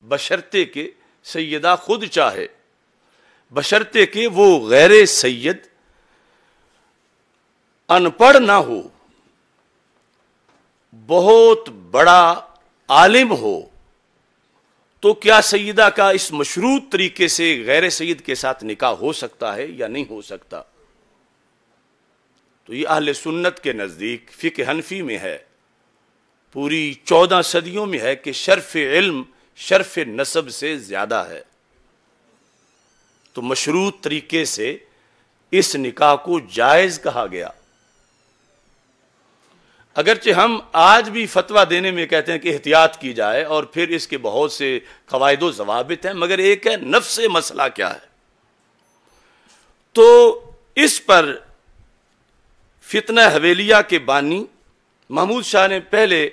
بشرطے کہ سیدہ خود چاہے، بشرطے کہ وہ غیر سید ان پڑھ نہ ہو، بہت بڑا عالم ہو، تو کیا سیدہ کا اس مشروط طریقے سے غیر سید کے ساتھ نکاح ہو سکتا ہے یا نہیں ہو سکتا؟ تو یہ اہل سنت کے نزدیک فقہ حنفی میں ہے، پوری 14 صدیوں میں ہے کہ شرف علم شرف نسب سے زیادہ ہے، تو مشروط طریقے سے اس نکاح کو جائز کہا گیا۔ اگرچہ ہم آج بھی فتویٰ دینے میں کہتے ہیں کہ احتیاط کی جائے، اور پھر اس کے بہت سے قواعد و ضوابط ہیں، مگر ایک ہے نفس مسئلہ کیا ہے۔ تو اس پر فتنہ حویلیہ کے بانی محمود شاہ نے پہلے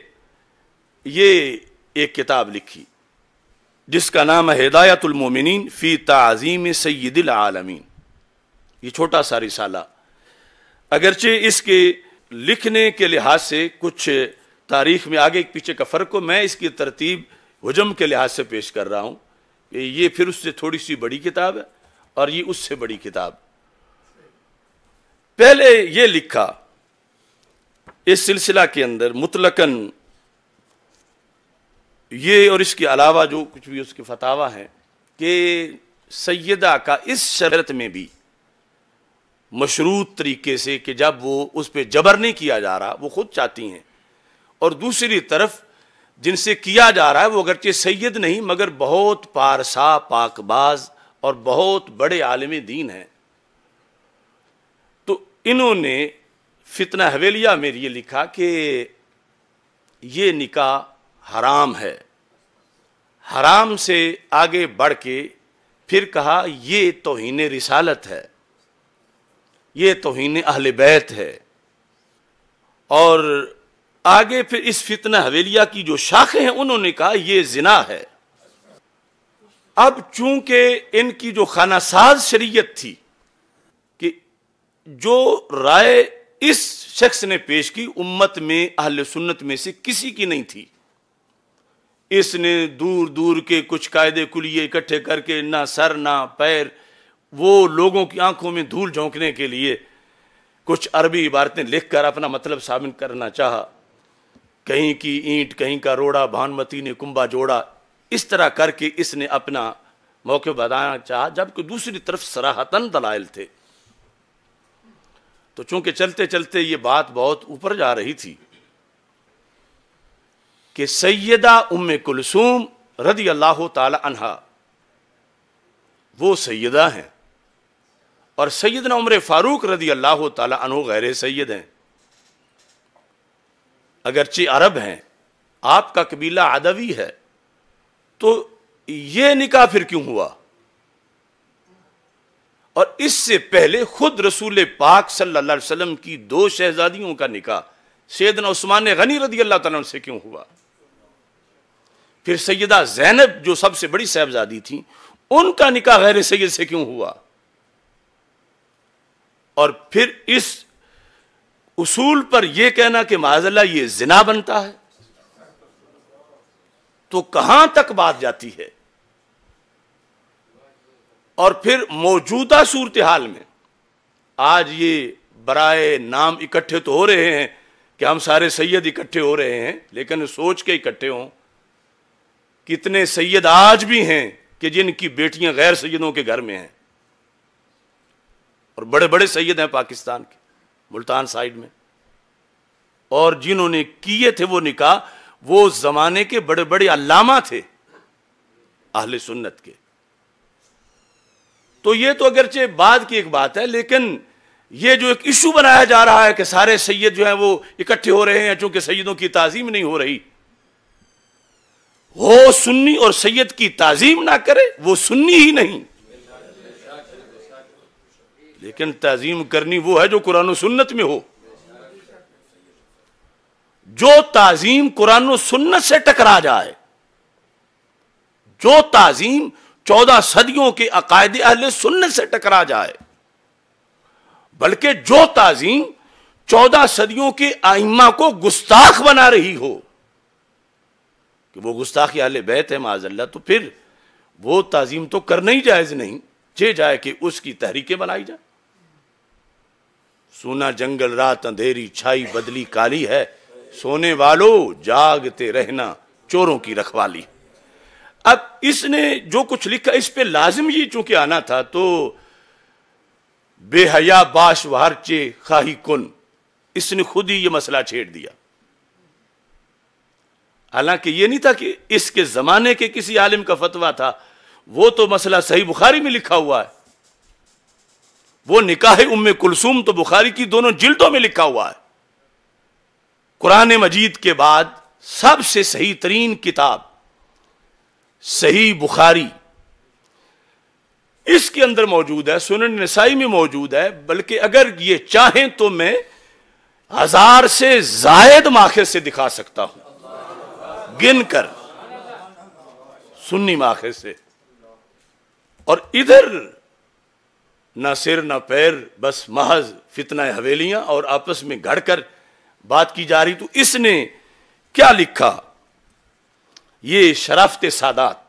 یہ ایک کتاب لکھی جس کا نام ہے ہدایت المومنین فی تعظیم سید العالمین۔ یہ چھوٹا سا رسالہ، اگرچہ اس کے لکھنے کے لحاظ سے کچھ تاریخ میں آگے پیچھے کا فرق ہو، میں اس کی ترتیب حجم کے لحاظ سے پیش کر رہا ہوں کہ یہ پھر اس سے تھوڑی سی بڑی کتاب ہے اور یہ اس سے بڑی کتاب۔ پہلے یہ لکھا اس سلسلہ کے اندر مطلقاً یہ، اور اس کے علاوہ جو کچھ بھی اس کے فتاویٰ ہیں، کہ سیدہ کا اس شرط میں بھی مشروط طریقے سے کہ جب وہ اس پہ جبر نہیں کیا جا رہا، وہ خود چاہتی ہیں، اور دوسری طرف جن سے کیا جا رہا ہے وہ اگرچہ سید نہیں مگر بہت پارسا پاک باز اور بہت بڑے عالم دین ہیں، تو انہوں نے فتنہ حویلیہ میں یہ لکھا کہ یہ نکاح حرام ہے۔ حرام سے آگے بڑھ کے پھر کہا یہ توہین رسالت ہے، یہ توہین اہل بیت ہے، اور آگے پھر اس فتنہ حویلیہ کی جو شاخیں ہیں انہوں نے کہا یہ زنا ہے۔ اب چونکہ ان کی جو خانہ ساز شریعت تھی کہ جو رائے اس شخص نے پیش کی امت میں اہل سنت میں سے کسی کی نہیں تھی، اس نے دور دور کے کچھ قاعدے کلیے اکٹھے کر کے نہ سر نہ پیر، وہ لوگوں کی آنکھوں میں دھول جھونکنے کے لیے کچھ عربی عبارتیں لکھ کر اپنا مطلب ثابت کرنا چاہا، کہیں کی اینٹ کہیں کا روڑا بھانمتی نے کنبا جوڑا، اس طرح کر کے اس نے اپنا موقع بتانا چاہا، جبکہ دوسری طرف صراحتاً دلائل تھے۔ تو چونکہ چلتے چلتے یہ بات بہت اوپر جا رہی تھی کہ سیدہ ام کلثوم رضی اللہ تعالی عنہا وہ سیدہ ہیں، اور سیدنا عمر فاروق رضی اللہ تعالی عنہ غیر سید ہیں، اگرچہ عرب ہیں، آپ کا قبیلہ عدوی ہے، تو یہ نکاح پھر کیوں ہوا؟ اور اس سے پہلے خود رسول پاک صلی اللہ علیہ وسلم کی 2 شہزادیوں کا نکاح سیدنا عثمان غنی رضی اللہ تعالیٰ عنہ سے کیوں ہوا؟ پھر سیدہ زینب جو سب سے بڑی صاحبزادی تھیں ان کا نکاح غیر سید سے کیوں ہوا؟ اور پھر اس اصول پر یہ کہنا کہ معاذ اللہ یہ زنا بنتا ہے، تو کہاں تک بات جاتی ہے؟ اور پھر موجودہ صورتحال میں آج یہ برائے نام اکٹھے تو ہو رہے ہیں کہ ہم سارے سید اکٹھے ہو رہے ہیں، لیکن سوچ کے اکٹھے ہوں، کتنے سید آج بھی ہیں کہ جن کی بیٹیاں غیر سیدوں کے گھر میں ہیں، اور بڑے بڑے سید ہیں پاکستان کے ملتان سائیڈ میں، اور جنہوں نے کیے تھے وہ نکاح وہ زمانے کے بڑے بڑے علامہ تھے اہل سنت کے۔ تو یہ تو اگرچہ بعد کی ایک بات ہے، لیکن یہ جو ایک ایشو بنایا جا رہا ہے کہ سارے سید جو ہیں وہ اکٹھے ہو رہے ہیں چونکہ سیدوں کی تعظیم نہیں ہو رہی، وہ سنی اور سید کی تعظیم نہ کرے وہ سنی ہی نہیں، لیکن تعظیم کرنی وہ ہے جو قرآن و سنت میں ہو۔ جو تعظیم قرآن و سنت سے ٹکرا جائے، جو تعظیم 14 صدیوں کے عقائد اہل سنت سے ٹکرا جائے، بلکہ جو تعظیم 14 صدیوں کے ائمہ کو گستاخ بنا رہی ہو، کہ وہ گستاخی اہل بیت ہے معاذ اللہ، تو پھر وہ تعظیم تو کرنا ہی جائز نہیں، جائے کہ اس کی تحریکیں بنائی جائے۔ سونا جنگل رات اندھیری چھائی بدلی کالی ہے، سونے والو جاگتے رہنا چوروں کی رکھوالی۔ اب اس نے جو کچھ لکھا اس پہ لازم یہ چونکہ آنا تھا، تو بے حیا باش و ہرچے خواہی کن، اس نے خود ہی یہ مسئلہ چھیڑ دیا۔ حالانکہ یہ نہیں تھا کہ اس کے زمانے کے کسی عالم کا فتویٰ تھا، وہ تو مسئلہ صحیح بخاری میں لکھا ہوا ہے، وہ نکاح ام کلثوم تو بخاری کی دونوں جلدوں میں لکھا ہوا ہے۔ قرآن مجید کے بعد سب سے صحیح ترین کتاب صحیح بخاری اس کے اندر موجود ہے، سنن نسائی میں موجود ہے، بلکہ اگر یہ چاہیں تو میں 1000 سے زائد ماخذ سے دکھا سکتا ہوں، گن کر سنی ماخذ سے۔ اور ادھر نہ سر نہ پیر، بس محض فتنہ حویلیاں اور آپس میں گھڑ کر بات کی جا رہی۔ تو اس نے کیا لکھا؟ یہ شرافت سادات،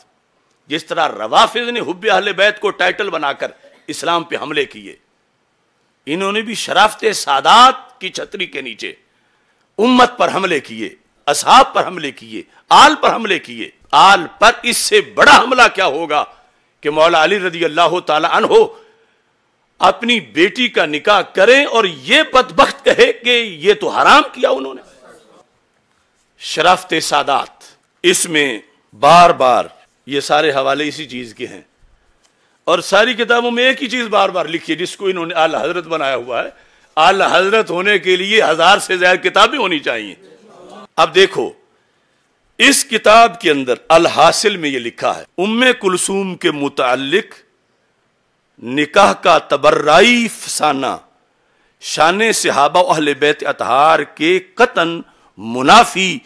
جس طرح روافض نے حب اہل بیت کو ٹائٹل بنا کر اسلام پہ حملے کیے، انہوں نے بھی شرافت سادات کی چھتری کے نیچے امت پر حملے کیے، اصحاب پر حملے کیے، آل پر حملے کیے۔ آل پر اس سے بڑا حملہ کیا ہوگا کہ مولا علی رضی اللہ تعالی عنہ اپنی بیٹی کا نکاح کریں اور یہ بدبخت کہے کہ یہ تو حرام کیا انہوں نے۔ شرافت سادات، اس میں بار بار یہ سارے حوالے اسی چیز کے ہیں، اور ساری کتابوں میں ایک ہی چیز بار بار لکھی ہے جس کو انہوں نے اعلی حضرت بنایا ہوا ہے۔ اعلی حضرت ہونے کے لیے 1000 سے زیادہ کتابیں ہونی چاہیے۔ اب دیکھو اس کتاب کے اندر الحاصل میں یہ لکھا ہے، ام کلثوم کے متعلق نکاح کا تبرعی فسانہ شان صحابہ و اہل بیت اطہار کے قطعاً منافی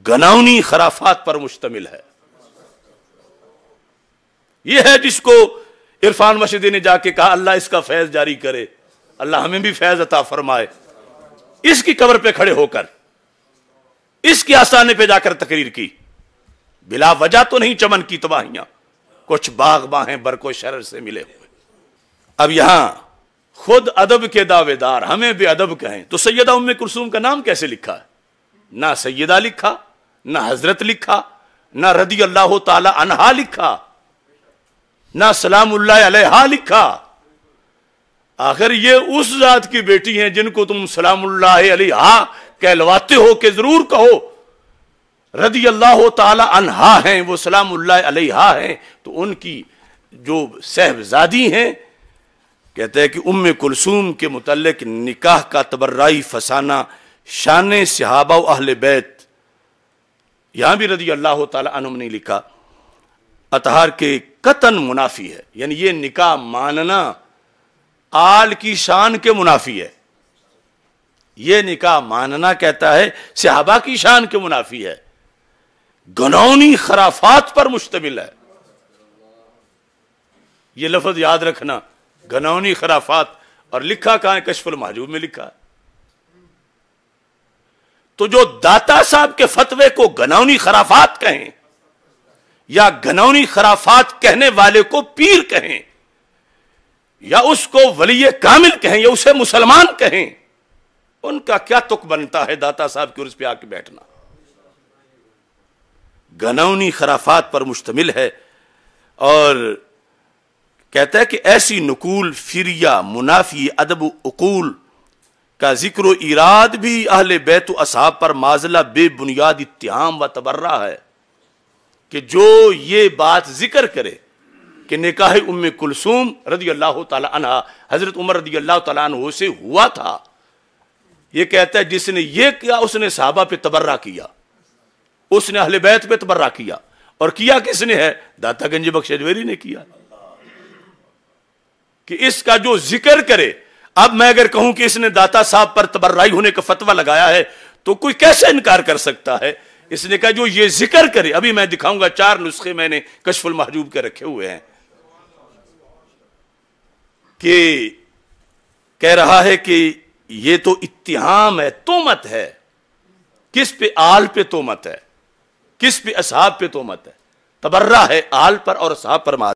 گناونی خرافات پر مشتمل ہے۔ یہ ہے جس کو عرفان مشہدی نے جا کے کہا اللہ اس کا فیض جاری کرے، اللہ ہمیں بھی فیض عطا فرمائے۔ اس کی قبر پہ کھڑے ہو کر اس کے آستانے پہ جا کر تقریر کی، بلا وجہ تو نہیں چمن کی تباہیاں، کچھ باغ باہیں برق و شرر سے ملے ہوئے۔ اب یہاں خود ادب کے دعوے دار ہمیں بے ادب کہیں تو سیدہ ام کلثوم کا نام کیسے لکھا ہے؟ نہ سیدہ لکھا، نہ حضرت لکھا، نہ رضی اللہ تعالی عنہا لکھا، نہ سلام اللہ علیہا لکھا۔ آخر یہ اس ذات کی بیٹی ہیں جن کو تم سلام اللہ علیہا کہلواتے ہو کہ ضرور کہو رضی اللہ تعالی عنہا ہیں، وہ سلام اللہ علیہا ہیں، تو ان کی جو صاحبزادی ہیں، کہتے ہیں کہ ام کلثوم کے متعلق نکاح کا تبرعی فسانہ شان صحابہ و اہل بیت، یہاں بھی رضی اللہ تعالی عنہم نے لکھا، اطہار کے قطعاً منافی ہے، یعنی یہ نکاح ماننا آل کی شان کے منافی ہے۔ یہ نکاح ماننا کہتا ہے صحابہ کی شان کے منافی ہے، گناونی خرافات پر مشتمل ہے۔ یہ لفظ یاد رکھنا، گناونی خرافات، اور لکھا کہاں ہے؟ کشف المحجوب میں لکھا ہے۔ تو جو داتا صاحب کے فتوے کو گناونی خرافات کہیں یا گناونی خرافات کہنے والے کو پیر کہیں یا اس کو ولی کامل کہیں یا اسے مسلمان کہیں، ان کا کیا تک بنتا ہے داتا صاحب کے عرض پہ آ کے بیٹھنا؟ گناونی خرافات پر مشتمل ہے، اور کہتا ہے کہ ایسی نقول فریا منافی ادب و عقول کا ذکر و ایراد بھی اہل بیت و اصحاب پر معزلہ بے بنیاد اتہام و تبرہ ہے، کہ جو یہ بات ذکر کرے کہ نکاح ام کلثوم رضی اللہ تعالی عنہ حضرت عمر رضی اللہ تعالیٰ عنہ سے ہوا تھا، یہ کہتا ہے جس نے یہ کیا اس نے صحابہ پہ تبرہ کیا، اس نے اہل بیت پہ تبرہ کیا، اور کیا کس نے ہے؟ داتا گنج بخش اجمیری نے کیا، کہ اس کا جو ذکر کرے۔ اب میں اگر کہوں کہ اس نے داتا صاحب پر تبرعی ہونے کا فتویٰ لگایا ہے تو کوئی کیسے انکار کر سکتا ہے؟ اس نے کہا جو یہ ذکر کرے، ابھی میں دکھاؤں گا 4 نسخے میں نے کشف المحجوب کے رکھے ہوئے ہیں، کہ کہہ رہا ہے کہ یہ تو اتہام ہے، تہمت ہے۔ کس پہ؟ آل پہ تہمت ہے، کس پہ؟ اصحاب پہ تہمت ہے، تبرہ ہے آل پر اور اصحاب پر